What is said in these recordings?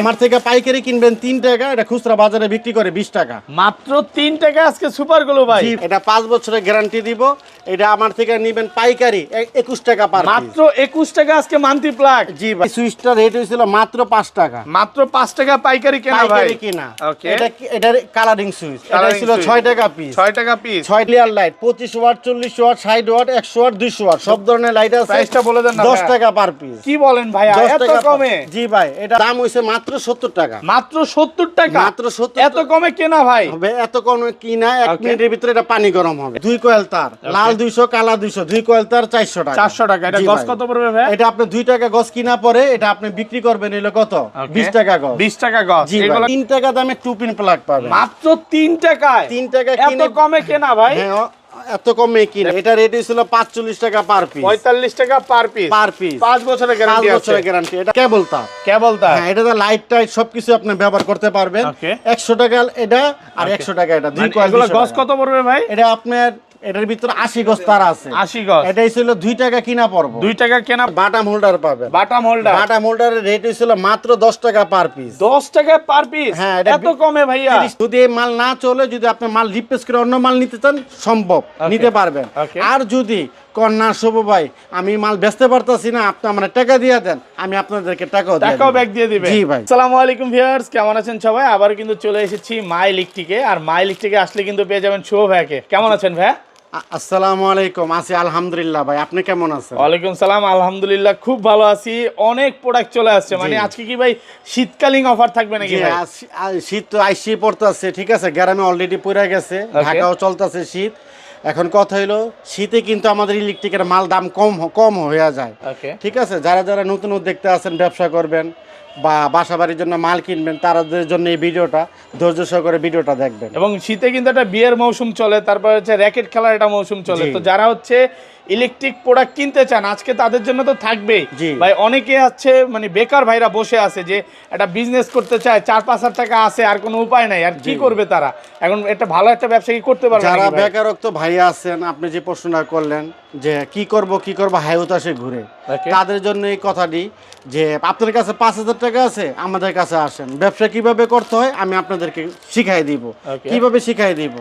আমার থেকে পাইকারি কিনবেন 3 টাকা, এটা খুচরা বাজারে বিক্রি করে 20 টাকা। মাত্র 3 টাকা আজকে সুপার গ্লো ভাই। এটা 5 বছরের গ্যারান্টি দিব। এটা আমার থেকে নেবেন পাইকারি 21 টাকা পার পিস। মাত্র 21 টাকা আজকে মান্থলি প্লাগ। জি ভাই, সুইচটা রেট হয়েছিল মাত্র 5 টাকা। মাত্র 5 টাকা পাইকারি কেনা ভাই। পাইকারি কিনা। ওকে। এটা কালারিং সুইচ। এটা ছিল 6 টাকা পিস। 6 টাকা piece. 6 clear light 25 watt, 40 watt, 60 watt, 100 watt, 200 watt সব ধরনের লাইট আছে। প্রাইসটা বলে দেন না। 10 টাকা পার পিস। কি বলেন ভাই, এত কমে? জি ভাই, এটা দাম হইছে মাত্র 70 টাকা। মাত্র 70 টাকা। মাত্র 70। এত কমে কেনা ভাই? হবে এত কমে কিনা 1 মিনিটের ভিতরে এটা পানি গরম হবে। 2 কয়েল তার, লাল 200, কালা 200, 2 কয়েল তার 400 টাকা। 400 টাকা। এটা গজ কত পড়বে ভাই? এটা আপনি 2 টাকা গজ কিনা পরে এটা আপনি বিক্রি করবেন হলো কত? 20 টাকা গজ। 20 টাকা গজ। এগুলো 3 টাকা দামে 2 পিন প্লাগ পাবেন। মাত্র 3 টাকায়। 3 টাকা এত কিনে কমে কেনা ভাই? হ্যাঁ, এত কমে কিনা। এটা রেট ছিল 45 টাকা পার পিস। 45 টাকা পার পিস। Per piece. 5 বছরের গ্যারান্টি 5 আছে। বছরের গ্যারান্টি। এটা কেবল তার। কেবল তার। হ্যাঁ, এটা লাইট টাইট সবকিছু আপনি ব্যবহার করতে পারবেন। 100 টাকা এটা আর 100 টাকা এটা। 2 কয়েল। এগুলো গজ কত পড়বে ভাই? এটা আপনার এটার ভিতরে 80 গজ তার আছে। 80 গজ। এটাই ছিল 2 টাকা কিনা পড়বো। 2 টাকা কেনা। বাটাম হোল্ডার পাবেন। বাটাম হোল্ডার। বাটাম হোল্ডারের রেট ছিল মাত্র 10 টাকা পার পিস। 10 টাকা পার পিস? হ্যাঁ, এটা এত কমে ভাইয়া? যদি এই মাল না চলে, যদি আপনি মাল রিপ্লেস করে অন্য মাল নিতে চান সম্ভব, নিতে পারবেন। আর যদি কন্যা শুভ ভাই আমি মাল বেচতে পারতাছি না, আপনি আমার টাকা দিয়ে দেন, আমি আপনাদেরকে টাকাও ব্যাক দিয়ে দিবেন। জি ভাই। আসসালামু আলাইকুম ভিউয়ার্স, কেমন আছেন সবাই? আবার কিন্তু চলে এসেছি মাই ইলেকট্রিকে। আর মাই ইলেকট্রিকে আসলে কিন্তু পেয়ে যাবেন শুভ ভাইকে। কেমন আছেন ভাই? আসসালামু আলাইকুম। আছি আলহামদুলিল্লাহ ভাই, আপনি কেমন আছেন? ওয়ালাইকুম সালাম, আলহামদুলিল্লাহ খুব ভালো আছি। অনেক প্রোডাক্ট চলে আসছে, মানে আজকে কি ভাই শীতকালীন অফার থাকবে নাকি ভাই? শীত তো আইসি পড়তেছে, ঠিক আছে, গ্রামে অলরেডি পড়ে গেছে, ঢাকাও চলতেছে শীত। এখন কথা হলো শীতে কিন্তু আমাদের ইলেকট্রিকের মাল দাম কম হয়ে যায়, ঠিক আছে। যারা যারা নতুন উদ্যোক্তা আছেন, ব্যবসা করবেন বা বাসা বাড়ির জন্য মাল কিনবেন, তাদের জন্য এই ভিডিওটা ধৈর্য সহকারে ভিডিওটা দেখবেন। এবং শীতে কিন্তু একটা বিয়ের মৌসুম চলে, তারপর হচ্ছে র্যাকেট খেলার একটা মৌসুম চলে। তো যারা হচ্ছে ইলেকট্রিক প্রোডাক্ট কিনতে চান আজকে তাদের জন্য তো থাকবেই ভাই। অনেকে আছে মানে বেকার ভাইরা বসে আছে যে একটা বিজনেস করতে চায়, 4-5 হাজার টাকা আছে, আর কোনো উপায় নাই, আর কি করবে তারা? এখন একটা ভালো একটা ব্যবসা কি করতে পারবে? যারা বেকারত্ব ভাই আছেন, আপনি যে প্রশ্নটা করলেন যে কি করব হায়ুতাসে ঘুরে, তাদের জন্য এই কথাটি যে আপনাদের কাছে 5,000 টাকা আছে, আমাদের কাছে আসেন, ব্যবসা কিভাবে করতে হয় আমি আপনাদেরকে শিখাই দিব। কিভাবে শিখাই দিব?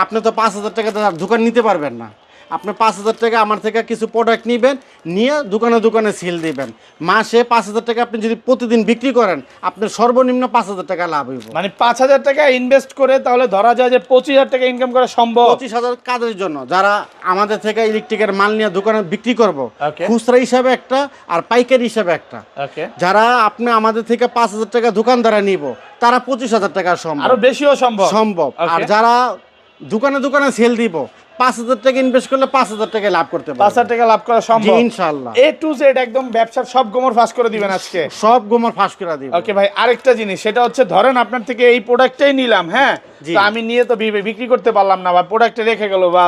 আপনি তো 5,000 টাকা দোকান নিতে পারবেন না। আপনি 5,000 টাকা আমার থেকে কিছু প্রোডাক্ট নিবেন, নিয়ে দোকানে দোকানে সেল দিবেন। মাসে 5,000 টাকা আপনি যদি প্রতিদিন বিক্রি করেন, আপনার সর্বনিম্ন 5,000 টাকা লাভ হইব। মানে 5,000 টাকা ইনভেস্ট করে তাহলে ধরা যায় যে 25,000 টাকা ইনকাম করা সম্ভব। 25,000 কাজের জন্য যারা আমাদের থেকে ইলেকট্রিকের মাল নিয়ে দোকানে বিক্রি করব, খুচরা হিসাবে একটা আর পাইকারি হিসাবে একটা। যারা আপনি আমাদের থেকে 5,000 টাকা দোকানদারা নিব, তারা 25,000 টাকা সম্ভব, আরো বেশিও সম্ভব। আর যারা দোকানে দোকানে সেল দিব, 5,000 টাকা ইনভেস্ট করলে 5,000 টাকা লাভ করতে পারবেন। 5,000 টাকা লাভ করা সম্ভব ইনশাআল্লাহ। A to Z একদম ব্যবসার সব গোমর ফাঁস করে দিবেন আজকে। সব গোমর ফাঁস করে দিবেন। ওকে ভাই, আরেকটা জিনিস, সেটা হচ্ছে ধরেন আপনার থেকে এই প্রোডাক্টটাই নিলাম, হ্যাঁ, তো আমি নিয়ে তো বিক্রি করতে পারলাম না বা প্রোডাক্টে রেখে গেল, বা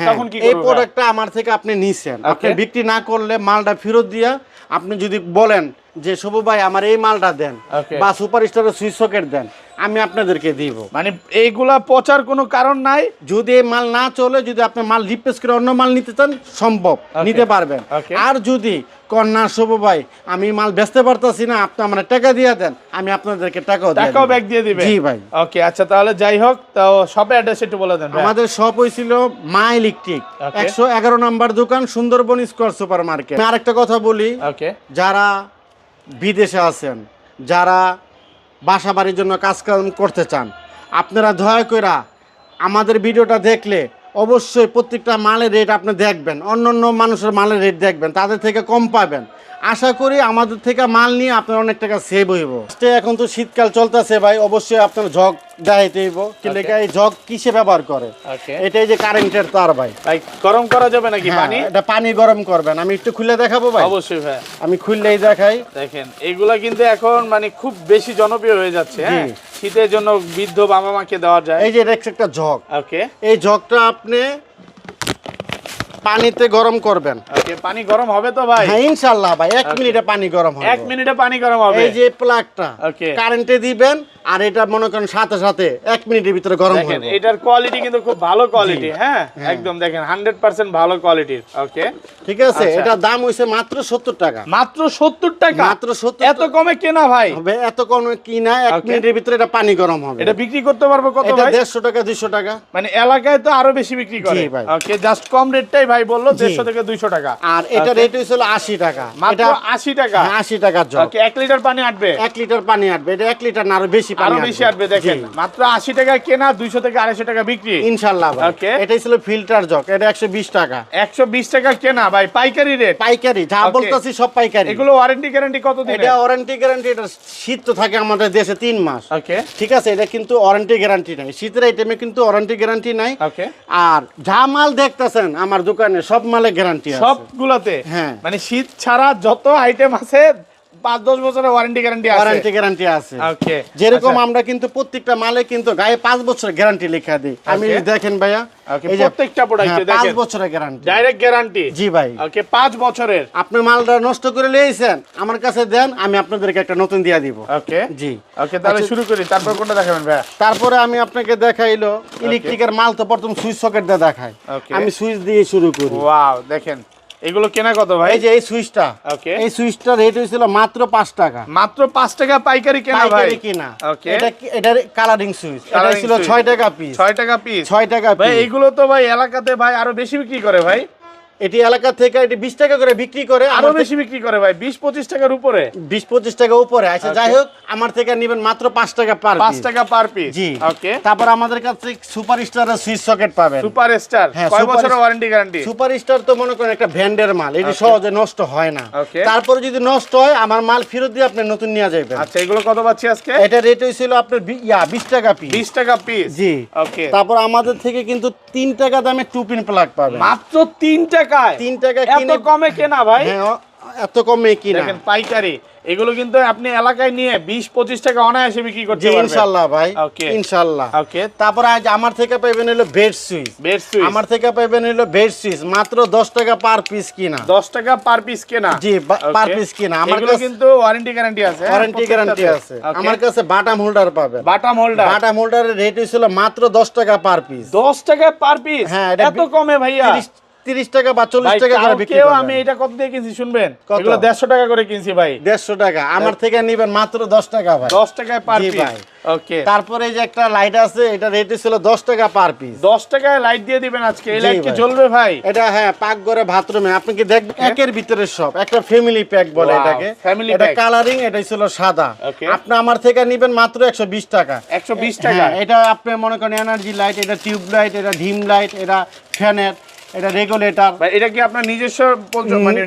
তখন কি করব? এই প্রোডাক্টটা আমার থেকে আপনি নিছেন, আপনি বিক্রি না করলে মালটা ফেরত দিয়া আপনি যদি বলেন যে শুভ ভাই আমার এই মালটা দেন বা সুপারস্টারের সুইচ সকেট দেন, আমি আপনাদেরকে দিব। মানে এইগুলা পচার কোনো কারণ নাই। যদি এই মাল না চলে, যদি আপনি মাল রিপ্লেস করে অন্য মাল নিতে চান সম্ভব, নিতে পারবেন। আর যদি কন্যা শুভ ভাই আমি মাল বেচতে পারতাছি না, আপনি আমার টাকা দিয়ে দেন, আমি আপনাদেরকে টাকাও ব্যাক দিয়ে দিবেন। জি ভাই। ওকে, আচ্ছা, তাহলে যাই হোক, তো শপের অ্যাড্রেস একটু বলে দেন। আমাদের শপ হইছিল মা ইলেকট্রিক, 111 নম্বর দোকান, সুন্দরবন স্কয়ার সুপার মার্কেট। আমি আরেকটা কথা বলি, যারা বিদেশে আছেন, যারা বাসা বাড়ির জন্য কাজ করতে চান, আপনারা দয়া করে আমাদের ভিডিওটা দেখলে অবশ্যই প্রত্যেকটা মালের রেট আপনি দেখবেন, অন্য মানুষের মালের রেট দেখবেন, তাদের থেকে কম পাবেন। আশা করি আমাদের থেকে মাল নিয়ে আপনার অনেক টাকা সেভ হইব। এখন তো শীতকাল চলতেছে ভাই, অবশ্যই আপনার জগ দেখাইতে হইব। কিন্তু এই জগ কিসে ব্যবহার করে? এটাই যে কারেন্টের তার ভাই। গরম করা যাবে নাকি পানি? এটা পানি গরম করবেন। আমি একটু খুলে দেখাবো ভাই? অবশ্যই ভাই, আমি খুললেই দেখাই। দেখেন এগুলা কিন্তু এখন মানে খুব বেশি জনপ্রিয় হয়ে যাচ্ছে, হ্যাঁ, শীতের জন্য বৃদ্ধ বাবা মাকে দেওয়া যায়। এই যে এটা একটা জগ। এই জগটা আপনি পানিতে গরম করবেন। ওকে, পানি গরম হবে তো ভাই? হ্যাঁ ইনশাআল্লাহ ভাই, 1 মিনিটে পানি গরম হবে। 1 মিনিটে পানি গরম হবে। এই যে প্লাগটা ওকে, কারেন্টে দিবেন, আর এটা মনে করেন সাথে সাথে 1 মিনিটের ভিতরে গরম দেখেন হবে। এটার কোয়ালিটি কিন্তু খুব ভালো কোয়ালিটি। হ্যাঁ, একদম দেখেন 100% ভালো কোয়ালিটির। ওকে, ঠিক আছে। এটা দাম হইছে মাত্র 70 টাকা। মাত্র 70 টাকা? মাত্র 70। এত কমে কেনা ভাই? হবে এত কমে কিনা, 1 মিনিটের ভিতরে এটা পানি গরম হবে। এটা বিক্রি করতে পারবো কত এটা ভাই? 150 টাকা 200 টাকা। মানে এলাকায় তো আরো বেশি বিক্রি করে। জি ভাই। ওকে, জাস্ট কম রেটটাই ভাই বললো 150 থেকে 200 টাকা। আর এটা রেট হইছিল 80 টাকা। মাত্র 80 টাকা? হ্যাঁ, 80 টাকার জগ। ওকে, 1 লিটার পানি আটবে? 1 লিটার পানি আটবে। এটা 1 লিটার না, আরো বেশি পানি আরো আটবে। বেশি আটবে। দেখেন মাত্র 80 টাকা কেনা, 200 থেকে 250 টাকা বিক্রি ইনশাআল্লাহ ভাই। ওকে, এটাই ছিল ফিল্টার জগ। এটা 120 টাকা। 120 টাকা কেনা ভাই, পাইকারি রেট? পাইকারি যা বলতাছি সব পাইকারি। এগুলো ওয়ারেন্টি গ্যারান্টি কত দিন? এটা ওয়ারেন্টি গ্যারান্টি। এটা শীত তো থাকে আমাদের দেশে 3 মাস। ওকে, ঠিক আছে। এটা কিন্তু ওয়ারেন্টি গ্যারান্টি নাই, শীতের আইটেমে কিন্তু ওয়ারেন্টি গ্যারান্টি নাই। ওকে, আর যা মাল দেখতেছেন আমার দোকানে সব মালে গ্যারান্টি আছে সবগুলাতে? হ্যাঁ। মানে শীত ছাড়া যত আইটেম আছে 5-10 বছরের ওয়ারেন্টি গ্যারান্টি আছে? ওয়ারেন্টি গ্যারান্টি আছে। ওকে, যেরকম আমরা কিন্তু প্রত্যেকটা মালে কিন্তু গায়ে 5 বছরের গ্যারান্টি লেখা দিই। আমি দেখেন ভাইয়া, ওকে, প্রত্যেকটা প্রোডাক্টে দেখেন 5 বছরের গ্যারান্টি, ডাইরেক্ট গ্যারান্টি। জি ভাই। ওকে, 5 বছরের। আপনি মালটা নষ্ট করে লিয়েছেন, আমার কাছে দেন, আমি আপনাদেরকে একটা নতুন দিয়া দিব। ওকে, জি। ওকে, তাহলে শুরু করি। তারপর কোনটা দেখাবেন ভাই? তারপরে আমি আপনাকে দেখাইলো ইলেকট্রিকের মাল। তো প্রথম সুইচ সকেট দিয়ে দেখাই। আমি সুইচ দিয়ে শুরু করি। ওয়াও, দেখেন এগুলো কেনা কত ভাই? এই যে এই সুইচটা, ওকে, এই সুইচটা রেট হইছিল মাত্র 5 টাকা। মাত্র 5 টাকা পাইকারি কেনা ভাই? পাইকারি কিনা। ওকে, এটা কালারিং সুইচ। এটা ছিল 6 টাকা পিস। 6 টাকা পিস? 6 টাকা ভাই পিস। এগুলো তো ভাই এলাকাতে ভাই আরো বেশি বিক্রি করে ভাই। এটি এলাকা থেকে এটি 20 টাকা করে বিক্রি করে। আরো বেশি বিক্রি করে ভাই, 20-25 টাকার উপরে? 20-25 টাকা উপরে আছে। যাই হোক, আমার থেকে নেবেন মাত্র 5 টাকা পার 5 টাকা পার পিস। জি। ওকে, তারপর আমাদের কাছে সুপার স্টারের সুইচ সকেট পাবেন। সুপার স্টার হ্যাঁ, কয় সুপার বছরের ওয়ারেন্টি গ্যারান্টি? সুপার স্টার তো মনে করেন একটা ভ্যান্ডের মাল, এটি সহজে নষ্ট হয় না। ওকে, তারপরে যদি নষ্ট হয় আমার মাল ফেরত দিয়ে আপনি নতুন নিয়ে যাবেন। আচ্ছা, এগুলো কত পাচ্ছি আজকে? এটা রেট হইছিল আপনার 20 টাকা পিস। 20 টাকা পিস? জি। ওকে, তারপর আমাদের থেকে কিন্তু 3 টাকা দামে 2 পিন প্লাগ পাবেন। মাত্র 3 টাকায়? 3 টাকা এত কিনে কমে কেনা ভাই? হ্যাঁ, এত কমে কিনা। দেখেন পাইকারি, এগুলো কিন্তু আপনি এলাকায় নিয়ে 20-25 টাকা অনায়াসে বিক্রি করতে জি পারবেন। ইনশাআল্লাহ ভাই। ওকে, ইনশাআল্লাহ। ওকে, তারপর আজ আমার থেকে পাবেন হলো বেড সুইচ। Bed switch? আমার থেকে পাবেন হলো বেড সুইচ মাত্র 10 টাকা পার পিস কিনা। 10 টাকা পার পিস কেনা? জি, পার পিস কিনা। আমার এগুলো কাছে কিন্তু ওয়ারেন্টি গ্যারান্টি আছে? ওয়ারেন্টি গ্যারান্টি আছে। আমার কাছে বাটাম হোল্ডার পাবেন। বাটাম হোল্ডার? বাটাম হোল্ডারের রেট হইছিল মাত্র 10 টাকা পার পিস। 10 টাকা পার পিস? হ্যাঁ, এটা এত কমে ভাইয়া? 30 টাকা বা 40 টাকা করে বিক্রি কেউ করবেন। আমি এটা কত দিয়ে কিনছি শুনবেন? কত? এগুলো 150 টাকা করে কিনছি ভাই। 150 টাকা। আমার থেকে নিবেন মাত্র 10 টাকা ভাই। 10 টাকায় পার জি পিস? ভাই। ওকে, তারপরে এই যে একটা লাইট আছে, এটা রেট ছিল 10 টাকা পার পিস। 10 টাকায় লাইট দিয়ে দিবেন আজকে? এই জি লাইট কি ভাই। জ্বলবে ভাই? এটা হ্যাঁ, পাকঘরে বাথরুমে আপনি কি দেখবেন একের ভিতরে সব একটা ফ্যামিলি প্যাক বলে Wow, এটাকে। family এটা pack। কালারিং, এটা ছিল সাদা। Okay. আপনি আমার থেকে নিবেন মাত্র 120 টাকা। 120 টাকা? হ্যাঁ, এটা আপনি মনে করেন এনার্জি লাইট, এটা টিউব লাইট, এটা ডিম লাইট, এটা ফ্যানের, এটা রেগুলেটর। ভাই এটা কি আপনার নিজস্ব মানে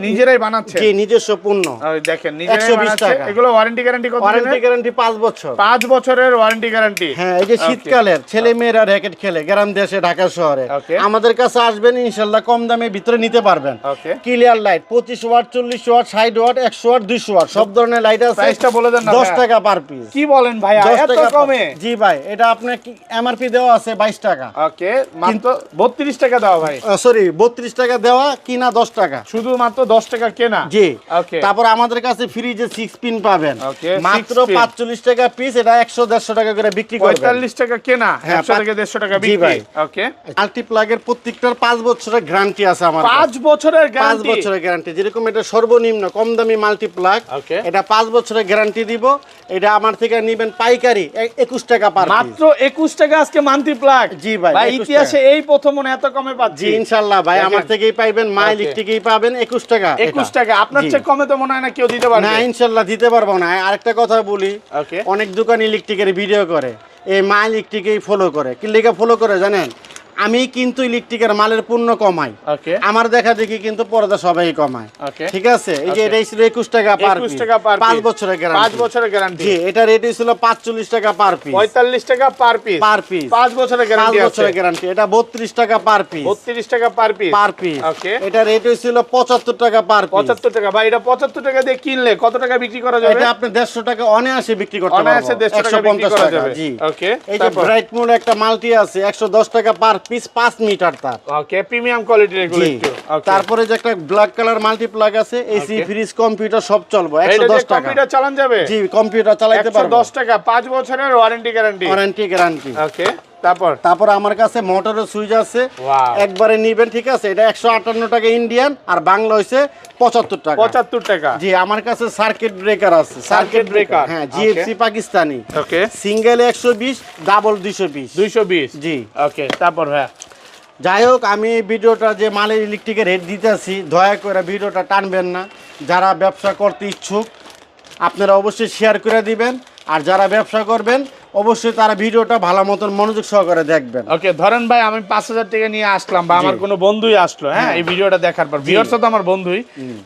নিজেরাই বানাচ্ছেন? জি, নিজস্ব পণ্য। ওই দেখেন নিজেরাই 120 বানাচ্ছে। টাকা। এগুলো ওয়ারেন্টি গ্যারান্টি কত ওয়ারেন্টি দিনের? গ্যারান্টি 5 বছর। 5 বছরের ওয়ারেন্টি গ্যারান্টি? হ্যাঁ, এই যে শীতকালের ছেলে মেয়েরা র‍্যাকেট খেলে গ্রাম দেশে, ঢাকা শহরে, Okay. আমাদের কাছে আসবেন, ইনশাআল্লাহ কম দামে ভিতরে নিতে পারবেন। Okay, clear light 25 watt, 40 watt, 60 watt, 100 watt, 200 watt সব ধরনের লাইট আছে। প্রাইসটা বলে দেন না 10 ভাইয়া। টাকা পার পিস। কি বলেন ভাইয়া, 10 এত টাকা কমে? জি ভাই, এটা আপনার এমআরপি দেওয়া আছে 22 টাকা। ওকে, মাত্র 32 টাকা দাও ভাই? সরি, 32 টাকা দেওয়া, কিনা 10 টাকা। শুধুমাত্র 10 টাকা কেনা? জি। ওকে, তারপর আমাদের কাছে ফ্রিজে 6 পিন পাবেন Okay, মাত্র 6 pin। 45 টাকা পিস। এটা 100-150 টাকা করে বিক্রি করবেন। 45 টাকা কেনা, হ্যাঁ, 100 থেকে 150 টাকা জি বিক্রি। ভাই। ওকে, মাল্টি প্লাগের প্রত্যেকটার 5 বছরের গ্যারান্টি আছে আমার কাছে। 5 বছরের 5 গ্যারান্টি? বছরের গ্যারান্টি। যেরকম এটা সর্বনিম্ন কম দামি মাল্টি প্লাগ, Okay. এটা 5 বছরের গ্যারান্টি দিব। এটা আমার থেকে নিবেন পাইকারি 21 টাকা পার পিস। মাত্র 21 টাকা আজকে মান্থলি প্লাগ? জি ভাই, ভাই 21 ইতিহাসে এই প্রথম মনে এত কমে পাচ্ছি। জি ইনশাআল্লাহ ভাই, দেখেন। আমার থেকেই পাইবেন, মা Okay. ইলেকট্রিকেই পাবেন 21 টাকা। 21 টাকা? আপনার জি। চেয়ে কমে তো মনে হয় না কেউ দিতে পারবে। না, ইনশাআল্লাহ দিতে পারবো না। আরেকটা কথা বলি, ওকে, অনেক দোকান ইলেকট্রিকের ভিডিও করে, এই মা ইলেকট্রিকেই ফলো করে। কি লেগে ফলো করে জানেন? আমি কিন্তু ইলেকট্রিকের মালের পণ্য কমাই, ওকে, আমার দেখা দেখি কিন্তু পর্দা সবাই কমায়। ওকে, ঠিক আছে। এই যে Okay. এটাই ছিল 21 টাকা পার 21 পিস, টাকা পার 5 পিস। বছরের গ্যারান্টি। 5 বছরের গ্যারান্টি? জি, এটা রেট ছিল 45 টাকা পার পিস। 45 টাকা পার পিস? Per piece. 5 বছরের 5 গ্যারান্টি আছে? বছরের গ্যারান্টি। এটা 32 টাকা পার পিস। 32 টাকা পার পিস? Per piece. ওকে, এটা রেট হইছিল 75 টাকা পার পিস। 75 টাকা? ভাই এটা 75 টাকা দিয়ে কিনলে কত টাকা বিক্রি করা যাবে? এটা আপনি 150 টাকা অনায়াসে বিক্রি করতে পারবেন। অনায়াসে 150 টাকা বিক্রি করা যাবে। জি। ওকে, এই যে তারপর? ব্রাইট মোড একটা মাল্টি আছে 110 টাকা পার পিস 5 মিটার তার। ওকে, প্রিমিয়াম কোয়ালিটির এগুলো একটু। ওকে, তারপরে যে একটা ব্ল্যাক কালার মাল্টি প্লাগ আছে, এসি ফ্রিজ কম্পিউটার সব চলবে। 110 টাকা। কম্পিউটার চালান যাবে? জি, কম্পিউটার চালাতে পারবে। 110 টাকা, 5 বছরের ওয়ারেন্টি গ্যারান্টি। গ্যারান্টি। ওকে, তারপর আমার কাছে মোটরের সুইচ আছে, ওয়াও, একবারে নিবেন, ঠিক আছে? এটা 158 টাকা ইন্ডিয়ান, আর বাংলা হইছে 75 টাকা। 75 টাকা। জি, আমার কাছে সার্কিট ব্রেকার আছে। সার্কিট ব্রেকার, হ্যাঁ, জিএফসি পাকিস্তানি। ওকে, সিঙ্গেল 120, ডাবল 220। 220। জি, ওকে, তারপর ভাই যাই হোক, আমি ভিডিওটা যে মালের ইলেকট্রিকের রেট দিতেছি, দয়া করে ভিডিওটা টানবেন না। যারা ব্যবসা করতে ইচ্ছুক আপনারা অবশ্যই শেয়ার করে দিবেন, আর যারা ব্যবসা করবেন অবশ্যই তারা ভিডিওটা ভালো মতন মনোযোগ সহকারে দেখবেন। ওকে, ধরেন ভাই আমি 5000 টাকা নিয়ে আসলাম, বা আমার কোনো বন্ধুই আসলো, হ্যাঁ, এই ভিডিওটা দেখার পর, ভিউয়ার্স তো আমার বন্ধুই,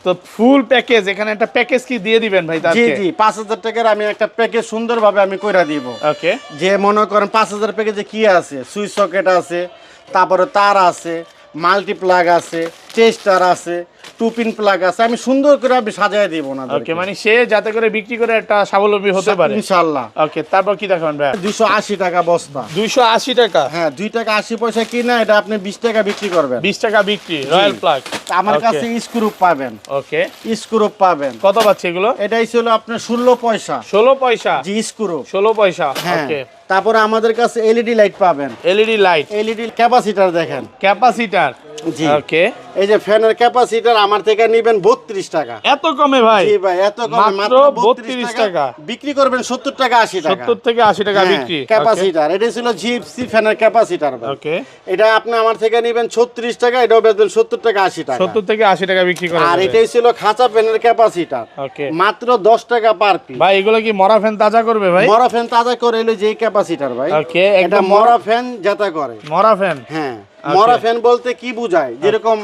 তো ফুল প্যাকেজ, এখানে একটা প্যাকেজ কি দিয়ে দিবেন ভাই তাকে? জি, 5000 টাকার আমি একটা প্যাকেজ সুন্দরভাবে আমি কইরা দিব। ওকে, যে মনে করেন 5000 প্যাকেজে কি আছে, সুইচ সকেট আছে, তারপরে তার আছে, মাল্টি প্লাগ আছে, টেস্টার আছে, 2 পিন প্লাগ আছে, আমি সুন্দর করে আমি সাজায় দিব না। ওকে, মানে সে যাতে করে বিক্রি করে একটা স্বাবলম্বী হতে পারে ইনশাআল্লাহ। ওকে, তারপর কি দেখাবেন ভাই? 280 টাকা বস্তা। 280 টাকা? হ্যাঁ, 2 টাকা 80 পয়সা কিনা, এটা আপনি 20 টাকা বিক্রি করবেন। 20 টাকা বিক্রি, রয়্যাল প্লাগ। আমার কাছে স্ক্রু পাবেন। ওকে, স্ক্রু পাবেন। কত পাচ্ছে এগুলো? এটাই ছিল আপনার 16 পয়সা। 16 পয়সা? জি, স্ক্রু 16 পয়সা। হ্যাঁ। ওকে, তারপরে আমাদের কাছে এলইডি লাইট পাবেন। এলইডি লাইট, এলইডি ক্যাপাসিটর দেখেন, ক্যাপাসিটর। জি, ওকে, এই যে ফ্যানের ক্যাপাসিটর আমার থেকে নেবেন 32 টাকা। এত কমে ভাই? জি ভাই, এত কমে, মাত্র 32 টাকা। বিক্রি করবেন 70 টাকা 80 টাকা। 70 থেকে 80 টাকা বিক্রি। ক্যাপাসিটর, এটা ছিল জিএফসি ফ্যানের ক্যাপাসিটর। ওকে, এটা আপনি আমার থেকে নেবেন 36 টাকা, এটাও বেচবেন 70 টাকা 80 টাকা। 70 থেকে 80 টাকা বিক্রি করা আর যাবে। এটাই ছিল খাঁচা ফ্যানের ক্যাপাসিটর, ওকে, মাত্র 10 টাকা পার পিস। ভাই এগুলো কি মরা ফ্যান তাজা করবে ভাই? মরা ফ্যান তাজা করে এলো যে ক্যাপাসিটর ভাই। ওকে, এটা একদম মরা ফ্যান যেটা করে। মরা ফ্যান? হ্যাঁ, মরা ফ্যান বলতে কি বোঝায়, যেরকম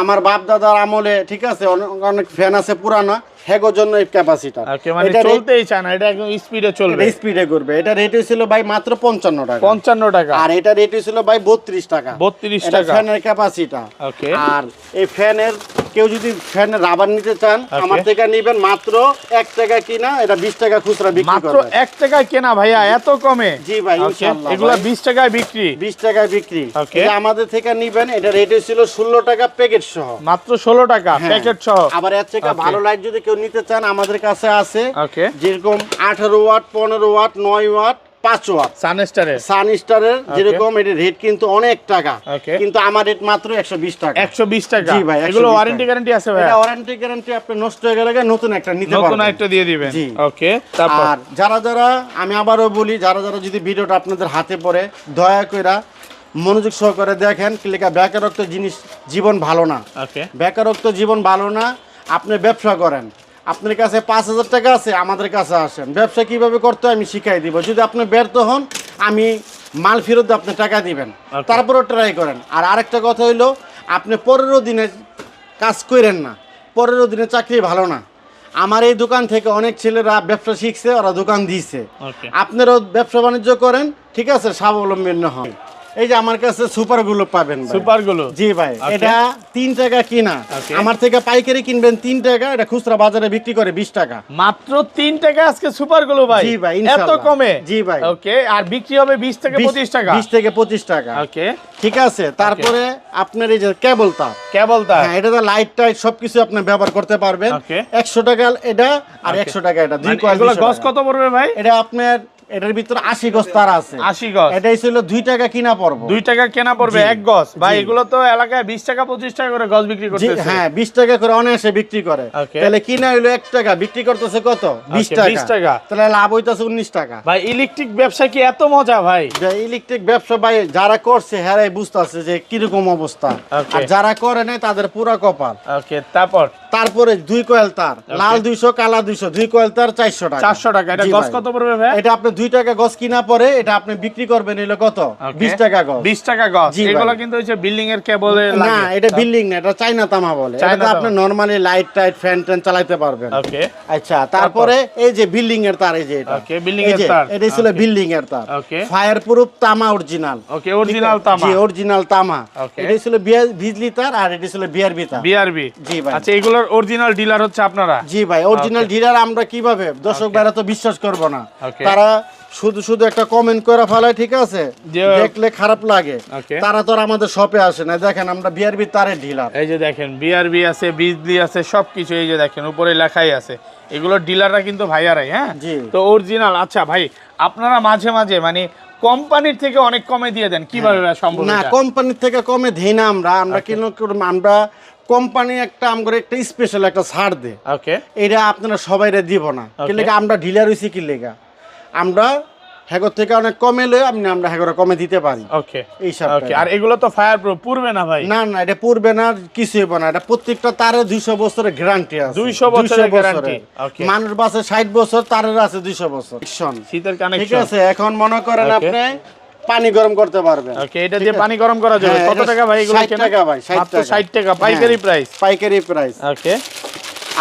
আমার বাপ দাদার আমলে, ঠিক আছে, অনেক ফ্যান আছে পুরানা, হেগোর জন্য এই ক্যাপাসিটর। ওকে, মানে চলতেই চায় না, এটা একদম স্পিডে চলবে। এটা স্পিডে করবে। এটা রেট ছিল ভাই মাত্র 55 টাকা। 55 টাকা। আর এটা রেট ছিল ভাই 32 টাকা। 32 এটা টাকা ফ্যানের ক্যাপাসিটর। ওকে, আর এই ফ্যানের কেউ যদি ফ্যানের রাবার নিতে চান, আমার থেকে নেবেন মাত্র 1 টাকা কিনা, এটা 20 টাকা খুচরা বিক্রি মাত্র করবেন। 1 টাকায় কেনা ভাইয়া, এত কমে? জি ভাই, ওকে, ইনশাআল্লাহ। এগুলা 20 টাকায় বিক্রি? 20 টাকায় বিক্রি। ওকে, এটা আমাদের থেকে নেবেন, এটা রেট ছিল 16 টাকা প্যাকেট সহ। মাত্র 16 টাকা প্যাকেট সহ। আবার এর থেকে ভালো লাইট যদি কেউ নিতে চান, আমাদের কাছে আছে। ওকে, যেরকম 18 ওয়াট, 15 ওয়াট, 9 ওয়াট, 5 ওয়াট। সানস্টারের যেরকম, এটা রেট কিন্তু অনেক টাকা, কিন্তু আমার রেট মাত্র 120 টাকা। 120 টাকা? জি ভাই, এগুলো ওয়ারেন্টি গ্যারান্টি আছে ভাই? এটা ওয়ারেন্টি গ্যারান্টি, আপনি নষ্ট হয়ে গেলে নতুন একটা নিতে পারবেন, নতুন একটা দিয়ে দিবেন। জি। ওকে, তারপর আর যারা আমি আবারও বলি, যারা যদি ভিডিওটা আপনাদের হাতে পড়ে, দয়া কইরা মনোযোগ সহকারে দেখেন। কিলেকা বেকারত্ব জিনিস জীবন ভালো না। ওকে, বেকারত্ব জীবন ভালো না। আপনি ব্যবসা করেন, আপনার কাছে 5000 টাকা আছে, আমাদের কাছে আসেন, ব্যবসা কিভাবে করতে হয় আমি শিখাই দিব। যদি আপনি ব্যর্থ হন, আমি মাল ফেরত দিয়ে আপনি টাকা দিবেন, তারপরও ট্রাই করেন। আর আরেকটা কথা হইলো, আপনি 15 দিনের কাজ করেন না, 15 দিনের চাকরি ভালো না। আমার এই দোকান থেকে অনেক ছেলেরা ব্যবসা শিখছে, ওরা দোকান দিয়েছে। আপনারাও ব্যবসা বাণিজ্য করেন, ঠিক আছে, স্বাবলম্বী হন। এই যে আমার কাছে সুপার গুলো পাবেন। সুপার গুলো? জি ভাই, এটা 3 টাকা কিনা, আমার থেকে পাইকারি কিনবেন 3 টাকা, এটা খুচরা বাজারে বিক্রি করে 20 টাকা। মাত্র 3 টাকা আজকে সুপার গুলো ভাই? জি ভাই, এত কমে? জি ভাই। ওকে, আর বিক্রি হবে 20 থেকে 25 টাকা? 20 থেকে 25 টাকা। ওকে, ঠিক আছে। তারপরে আপনার এই যে কেবল তার, হ্যাঁ, এটাতে লাইট টাইট সবকিছু আপনি ব্যবহার করতে পারবেন। 100 টাকা এটা, আর 100 টাকা এটা। দুই কয়েল। এগুলো গজ কত পড়বে ভাই? এটা আপনার, এটার ভিতরে 80 গজ তার আছে। 80 গজ? এটাই ছিল 2 টাকা কিনা পড়বে। 2 টাকা কেনা পড়বে 1 গজ? ভাই এগুলো তো এলাকায় 20 টাকা 25 টাকা করে গজ বিক্রি করতেছে। হ্যাঁ, 20 টাকা করে অনায়াসে বিক্রি করে। তাহলে কিনা হইলো 1 টাকা, বিক্রি করতেছে কত? 20 টাকা। 20 টাকা, তাহলে লাভ হইতাছে 19 টাকা। ভাই ইলেকট্রিক ব্যবসা কি এত মজা ভাই? যে ইলেকট্রিক ব্যবসা ভাই যারা করছে, হ্যাঁ বুঝতেছে যে কিরকম অবস্থা। আর যারা করে নাই তাদের পুরা কপাল। ওকে, তারপরে 2 কয়েল তার, লাল 200, কালা 200, 2 কয়েল তার 400 টাকা। 400 টাকা। এটা গজ কত পড়বে ভাই? এটা আপনি 2 টাকা গজ কিনা পরে, এটা আপনি বিক্রি করবেন হলো কত? 20 টাকা গজ। 20 টাকা গজ। এগুলো কিন্তু হচ্ছে বিল্ডিং এর কেবলে লাগে না, এটা বিল্ডিং না, এটা চাইনা তামা বলে। এটা আপনি normally light tight fan tan চালাতে পারবেন। ওকে, আচ্ছা। তারপরে এই যে বিল্ডিং এর তার, এই যে এটা, ওকে, বিল্ডিং এর তার, এটা ছিল বিল্ডিং এর তার। ওকে, ফায়ার প্রুফ তামা অরিজিনাল। ওকে, অরিজিনাল তামা? জি, অরিজিনাল তামা। এটা ছিল বিজলি তার, আর এটা ছিল বিআরবি তার। বিআরবি? জি ভাই। আচ্ছা, এগুলোর অরিজিনাল ডিলার হচ্ছে আপনারা? জি ভাই, অরিজিনাল ডিলার আমরা কিভাবে, দর্শক ভাইরা তো বিশ্বাস করব না, ওকে, তারা শুধু শুধু একটা কমেন্ট করে ফেলায়, ঠিক আছে, দেখলে খারাপ লাগে, তারা তো আর আমাদের শপে আসে না। দেখেন আমরা বিআরবি তারের ডিলার, এই যে দেখেন বিআরবি আছে, বিজলি আছে, সবকিছু এই যে দেখেন উপরে লেখাই আছে। এগুলো ডিলাররা কিন্তু ভাইয়ারাই, হ্যাঁ তো অরিজিনাল। আচ্ছা ভাই, আপনারা মাঝে মাঝে মানে কোম্পানির থেকে অনেক কমে দিয়ে দেন, কিভাবে সম্ভব? না, কোম্পানির থেকে কমে দেই না আমরা। আমরা আমরা কোম্পানি একটা আমগরে একটা স্পেশাল একটা ছাড় দে, ওকে, এটা আপনারা সবাইরে দিব না। কি লেগা আমরা ডিলার হইছি, কি লেগা আমরা হেগর থেকে অনেক কমে লই, আমরা হেগর কমে দিতে পারি। ওকে, ওকে। আর এগুলো তো ফায়ার প্রুফ, পুড়বে না ভাই? না না, এটা পুড়বে না, কিছু হবে না। এটা প্রত্যেকটা তারে 200 বছরের গ্যারান্টি আছে। 200 বছরের গ্যারান্টি। ওকে, মানুষ বাসে 60 বছর, তারের আছে 200 বছর। শীতের কানেকশন, ঠিক আছে। এখন মনে করেন আপনি পানি গরম করতে পারবেন। ওকে, এটা দিয়ে পানি গরম করা যাবে। কত টাকা ভাই এগুলো? 60 টাকা ভাই, 60 টাকা পাইকারি প্রাইস। পাইকারি প্রাইস। ওকে,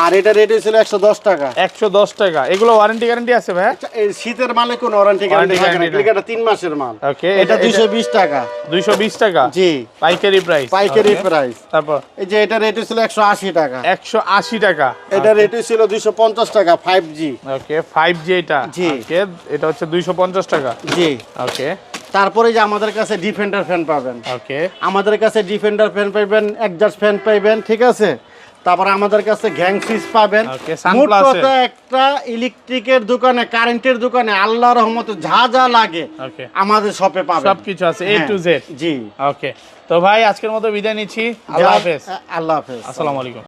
আর এটা রেট ছিল 110 টাকা। 110 টাকা। এগুলো ওয়ারেন্টি গ্যারান্টি আছে ভাই? এই শীতের মালে কোনো ওয়ারেন্টি গ্যারান্টি থাকে না, এটা 3 মাসের মাল। ওকে, এটা 220 টাকা। 220 টাকা, জি, পাইকারি প্রাইস। পাইকারি প্রাইস। তারপর এই যে এটা রেট ছিল 180 টাকা। 180 টাকা। এটা রেট ছিল 250 টাকা 5G। ওকে, 5G এটা। ওকে, এটা হচ্ছে 250 টাকা। জি, ওকে। তারপরে যে আমাদের কাছে ডিফেন্ডার ফ্যান পাবেন। ওকে, আমাদের কাছে ডিফেন্ডার ফ্যান পাবেন, এডজাস্ট ফ্যান পাবেন, ঠিক আছে। তারপর আমাদের কাছে গ্যাং সুইচ পাবেন। মোট কথা একটা ইলেকট্রিকের দোকানে, কারেন্টের দোকানে আল্লাহর রহমতে যা যা লাগে আমাদের শপে পাবেন, সবকিছু আছে A to Z। জি, ওকে। তো ভাই আজকের মতো বিদায় নিচ্ছি। আল্লাহ হাফেজ। আল্লাহ হাফেজ, আসসালামু আলাইকুম।